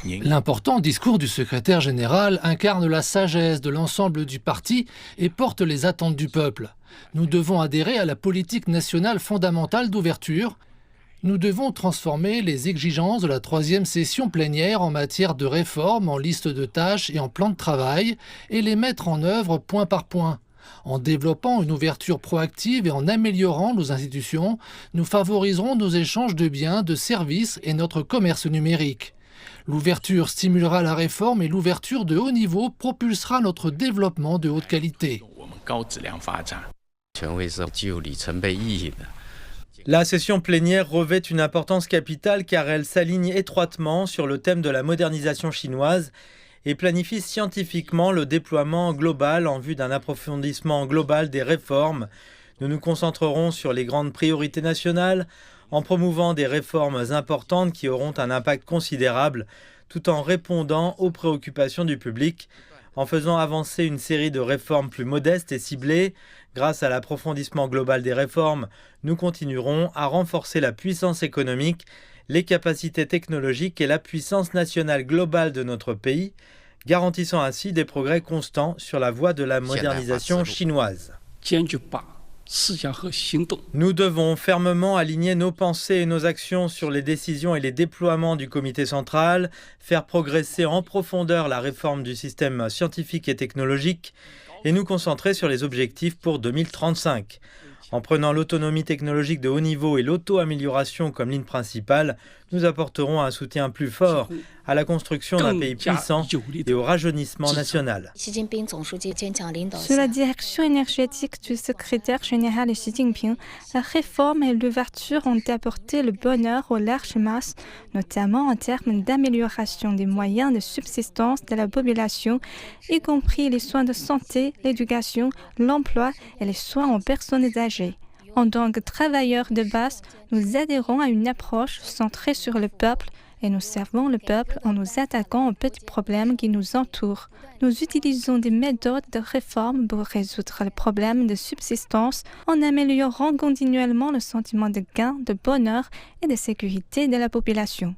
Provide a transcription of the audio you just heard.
L'important discours du secrétaire général incarne la sagesse de l'ensemble du parti et porte les attentes du peuple. Nous devons adhérer à la politique nationale fondamentale d'ouverture. Nous devons transformer les exigences de la 3e session plénière en matière de réforme en liste de tâches et en plan de travail et les mettre en œuvre point par point. En développant une ouverture proactive et en améliorant nos institutions, nous favoriserons nos échanges de biens, de services et notre commerce numérique. L'ouverture stimulera la réforme et l'ouverture de haut niveau propulsera notre développement de haute qualité. La session plénière revêt une importance capitale car elle s'aligne étroitement sur le thème de la modernisation chinoise et planifie scientifiquement le déploiement global en vue d'un approfondissement global des réformes. Nous nous concentrerons sur les grandes priorités nationales en promouvant des réformes importantes qui auront un impact considérable tout en répondant aux préoccupations du public, en faisant avancer une série de réformes plus modestes et ciblées. Grâce à l'approfondissement global des réformes, nous continuerons à renforcer la puissance économique, les capacités technologiques et la puissance nationale globale de notre pays, garantissant ainsi des progrès constants sur la voie de la modernisation chinoise. Nous devons fermement aligner nos pensées et nos actions sur les décisions et les déploiements du comité central, faire progresser en profondeur la réforme du système scientifique et technologique et nous concentrer sur les objectifs pour 2035. En prenant l'autonomie technologique de haut niveau et l'auto-amélioration comme ligne principale, nous apporterons un soutien plus fort à la construction d'un pays puissant et au rajeunissement national. Sous la direction énergétique du secrétaire général Xi Jinping, la réforme et l'ouverture ont apporté le bonheur aux larges masses, notamment en termes d'amélioration des moyens de subsistance de la population, y compris les soins de santé, l'éducation, l'emploi et les soins aux personnes âgées. En tant que travailleurs de base, nous adhérons à une approche centrée sur le peuple et nous servons le peuple en nous attaquant aux petits problèmes qui nous entourent. Nous utilisons des méthodes de réforme pour résoudre les problèmes de subsistance en améliorant continuellement le sentiment de gain, de bonheur et de sécurité de la population.